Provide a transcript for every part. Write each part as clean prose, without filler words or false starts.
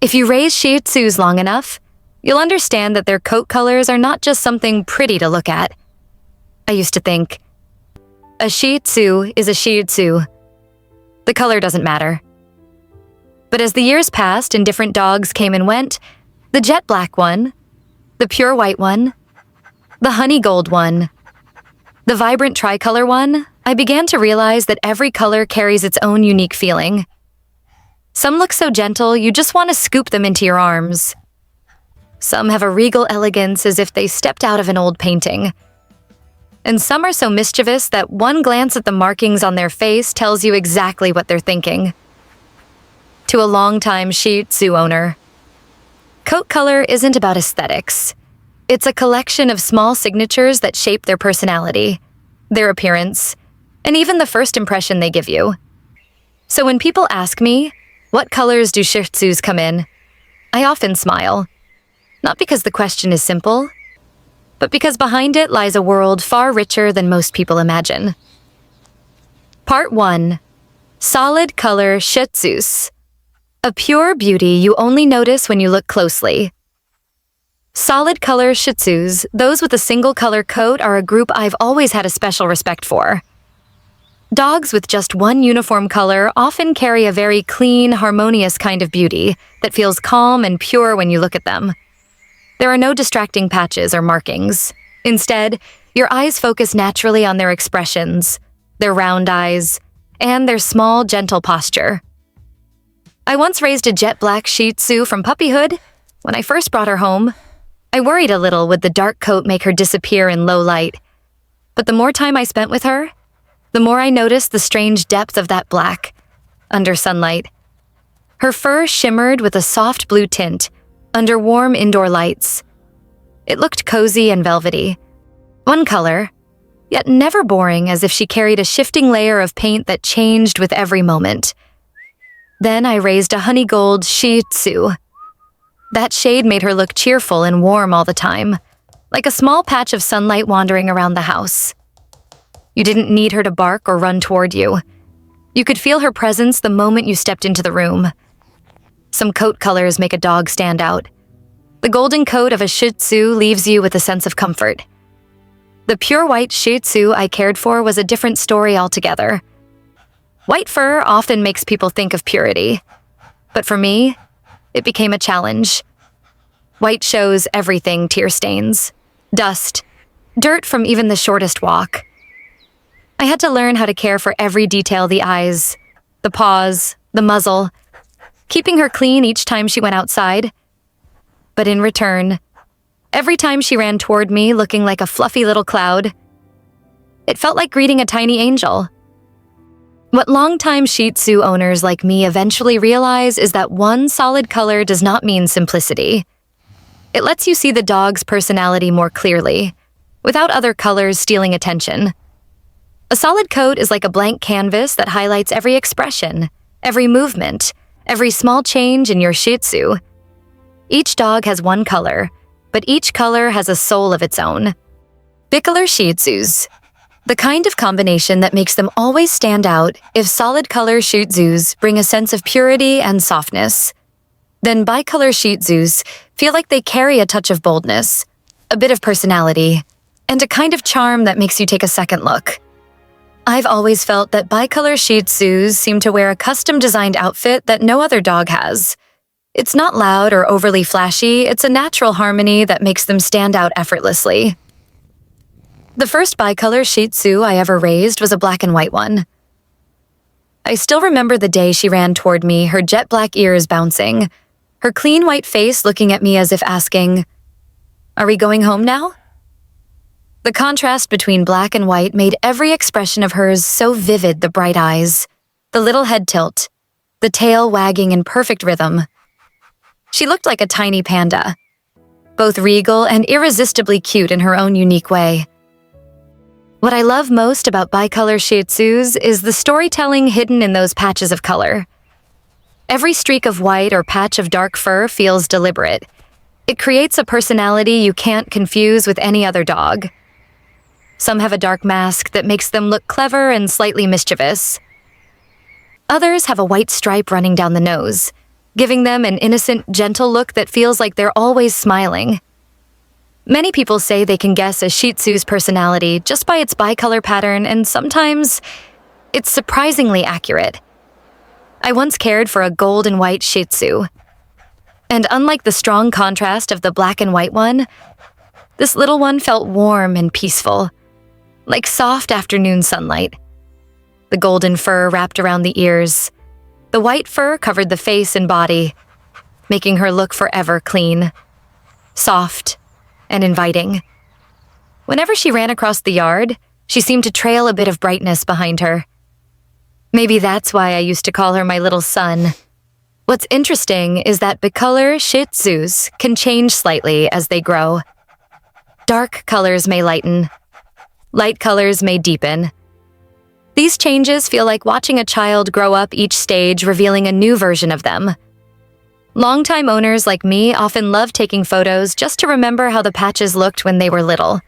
If you raise Shih Tzus long enough, you'll understand that their coat colors are not just something pretty to look at. I used to think, a Shih Tzu is a Shih Tzu. The color doesn't matter. But as the years passed and different dogs came and went, the jet black one, the pure white one, the honey gold one, the vibrant tricolor one, I began to realize that every color carries its own unique feeling. Some look so gentle you just want to scoop them into your arms. Some have a regal elegance as if they stepped out of an old painting. And some are so mischievous that one glance at the markings on their face tells you exactly what they're thinking. To a longtime Shih Tzu owner, coat color isn't about aesthetics. It's a collection of small signatures that shape their personality, their appearance, and even the first impression they give you. So when people ask me, what colors do Shih Tzus come in? I often smile. Not because the question is simple, but because behind it lies a world far richer than most people imagine. Part 1. Solid color Shih Tzus. A pure beauty you only notice when you look closely. Solid color Shih Tzus, those with a single color coat, are a group I've always had a special respect for. Dogs with just one uniform color often carry a very clean, harmonious kind of beauty that feels calm and pure when you look at them. There are no distracting patches or markings. Instead, your eyes focus naturally on their expressions, their round eyes, and their small, gentle posture. I once raised a jet black Shih Tzu from puppyhood. When I first brought her home, I worried a little would the dark coat make her disappear in low light. But the more time I spent with her, the more I noticed the strange depth of that black, under sunlight. Her fur shimmered with a soft blue tint, under warm indoor lights. It looked cozy and velvety. One color, yet never boring, as if she carried a shifting layer of paint that changed with every moment. Then I raised a honey gold Shih Tzu. That shade made her look cheerful and warm all the time, like a small patch of sunlight wandering around the house. You didn't need her to bark or run toward you. You could feel her presence the moment you stepped into the room. Some coat colors make a dog stand out. The golden coat of a Shih Tzu leaves you with a sense of comfort. The pure white Shih Tzu I cared for was a different story altogether. White fur often makes people think of purity, but for me, it became a challenge. White shows everything: tear stains, dust, dirt from even the shortest walk. I had to learn how to care for every detail: the eyes, the paws, the muzzle, keeping her clean each time she went outside. But in return, every time she ran toward me looking like a fluffy little cloud, it felt like greeting a tiny angel. What longtime Shih Tzu owners like me eventually realize is that one solid color does not mean simplicity. It lets you see the dog's personality more clearly, without other colors stealing attention. A solid coat is like a blank canvas that highlights every expression, every movement, every small change in your Shih Tzu. Each dog has one color, but each color has a soul of its own. Bicolor Shih Tzus. The kind of combination that makes them always stand out if solid color Shih Tzus bring a sense of purity and softness. Then bicolor Shih Tzus feel like they carry a touch of boldness, a bit of personality, and a kind of charm that makes you take a second look. I've always felt that bicolor Shih Tzus seem to wear a custom-designed outfit that no other dog has. It's not loud or overly flashy, it's a natural harmony that makes them stand out effortlessly. The first bicolor Shih Tzu I ever raised was a black and white one. I still remember the day she ran toward me, her jet black ears bouncing, her clean white face looking at me as if asking, "Are we going home now?" The contrast between black and white made every expression of hers so vivid: the bright eyes, the little head tilt, the tail wagging in perfect rhythm. She looked like a tiny panda, both regal and irresistibly cute in her own unique way. What I love most about bicolor Shih Tzus is the storytelling hidden in those patches of color. Every streak of white or patch of dark fur feels deliberate. It creates a personality you can't confuse with any other dog. Some have a dark mask that makes them look clever and slightly mischievous. Others have a white stripe running down the nose, giving them an innocent, gentle look that feels like they're always smiling. Many people say they can guess a Shih Tzu's personality just by its bicolor pattern, and sometimes it's surprisingly accurate. I once cared for a gold and white Shih Tzu, and unlike the strong contrast of the black and white one, this little one felt warm and peaceful, like soft afternoon sunlight. The golden fur wrapped around the ears. The white fur covered the face and body, making her look forever clean, soft, and inviting. Whenever she ran across the yard, she seemed to trail a bit of brightness behind her. Maybe that's why I used to call her my little sun. What's interesting is that Bicolor Shih Tzus can change slightly as they grow. Dark colors may lighten. Light colors may deepen. These changes feel like watching a child grow up each stage, revealing a new version of them. Longtime owners like me often love taking photos just to remember how the patches looked when they were little.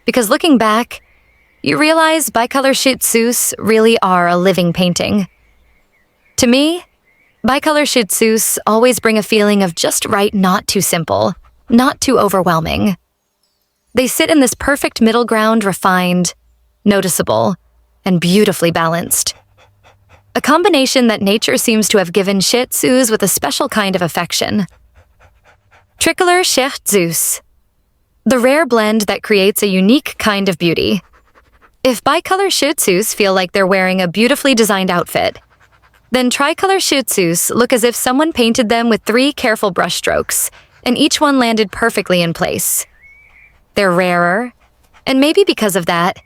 Because looking back, you realize bicolor Shih Tzus really are a living painting. To me, bicolor Shih Tzus always bring a feeling of just right, not too simple, not too overwhelming. They sit in this perfect middle ground, refined, noticeable, and beautifully balanced. A combination that nature seems to have given Shih Tzus with a special kind of affection. Tricolor Shih Tzus, the rare blend that creates a unique kind of beauty. If bicolor Shih Tzus feel like they're wearing a beautifully designed outfit, then tricolor Shih Tzus look as if someone painted them with 3 careful brush strokes, and each one landed perfectly in place. They're rarer, and maybe because of that,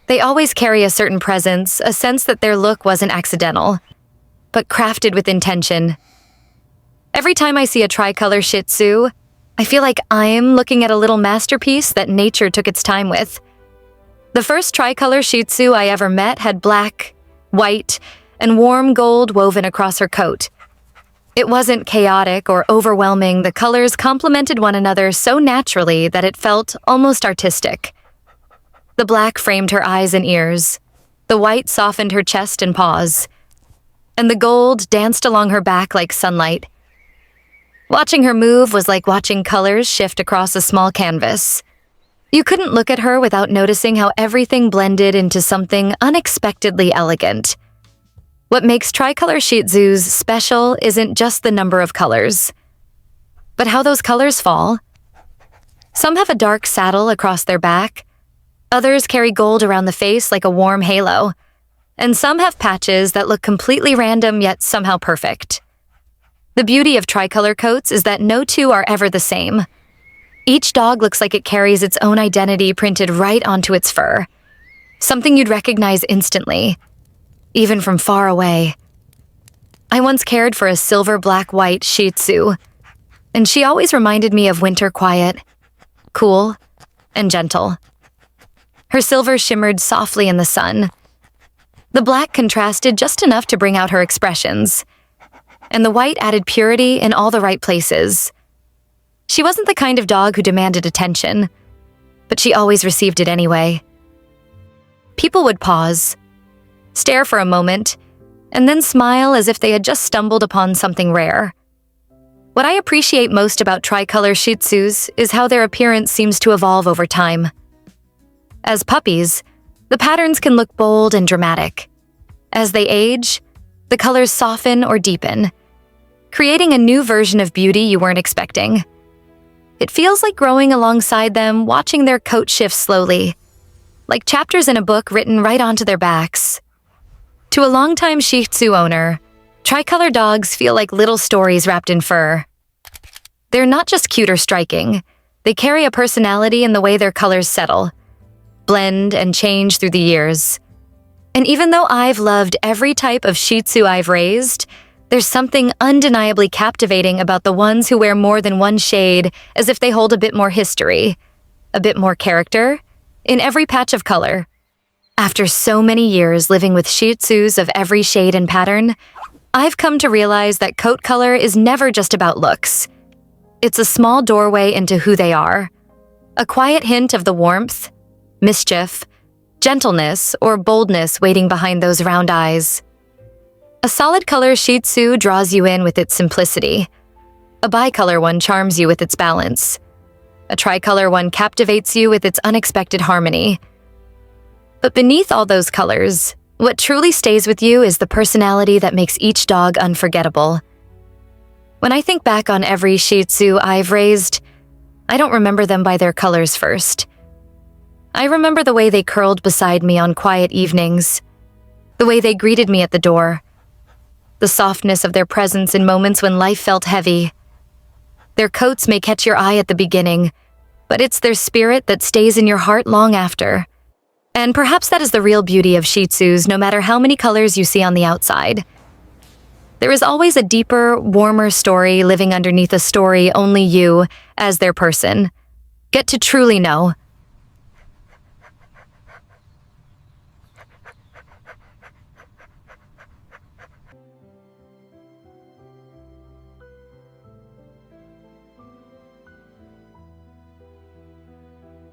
they always carry a certain presence, a sense that their look wasn't accidental, but crafted with intention. Every time I see a tricolor Shih Tzu, I feel like I'm looking at a little masterpiece that nature took its time with. The first tricolor Shih Tzu I ever met had black, white, and warm gold woven across her coat. It wasn't chaotic or overwhelming. The colors complemented one another so naturally that it felt almost artistic. The black framed her eyes and ears, the white softened her chest and paws, and the gold danced along her back like sunlight. Watching her move was like watching colors shift across a small canvas. You couldn't look at her without noticing how everything blended into something unexpectedly elegant. What makes tricolor Shih Tzus special isn't just the number of colors, but how those colors fall. Some have a dark saddle across their back, others carry gold around the face like a warm halo, and some have patches that look completely random yet somehow perfect. The beauty of tricolor coats is that no two are ever the same. Each dog looks like it carries its own identity printed right onto its fur, something you'd recognize instantly, even from far away. I once cared for a silver black-white Shih Tzu, and she always reminded me of winter quiet, cool, and gentle. Her silver shimmered softly in the sun. The black contrasted just enough to bring out her expressions, and the white added purity in all the right places. She wasn't the kind of dog who demanded attention, but she always received it anyway. People would pause, stare for a moment, and then smile as if they had just stumbled upon something rare. What I appreciate most about tricolor Shih Tzus is how their appearance seems to evolve over time. As puppies, the patterns can look bold and dramatic. As they age, the colors soften or deepen, creating a new version of beauty you weren't expecting. It feels like growing alongside them, watching their coat shift slowly, like chapters in a book written right onto their backs. To a longtime Shih Tzu owner, tricolor dogs feel like little stories wrapped in fur. They're not just cute or striking, they carry a personality in the way their colors settle, blend, and change through the years. And even though I've loved every type of Shih Tzu I've raised, there's something undeniably captivating about the ones who wear more than one shade, as if they hold a bit more history, a bit more character, in every patch of color. After so many years living with Shih Tzus of every shade and pattern, I've come to realize that coat color is never just about looks. It's a small doorway into who they are, a quiet hint of the warmth, mischief, gentleness, or boldness waiting behind those round eyes. A solid color Shih Tzu draws you in with its simplicity. A bicolor one charms you with its balance. A tricolor one captivates you with its unexpected harmony. But beneath all those colors, what truly stays with you is the personality that makes each dog unforgettable. When I think back on every Shih Tzu I've raised, I don't remember them by their colors first. I remember the way they curled beside me on quiet evenings, the way they greeted me at the door, the softness of their presence in moments when life felt heavy. Their coats may catch your eye at the beginning, but it's their spirit that stays in your heart long after. And perhaps that is the real beauty of Shih Tzus, no matter how many colors you see on the outside. There is always a deeper, warmer story living underneath a story only you, as their person, get to truly know.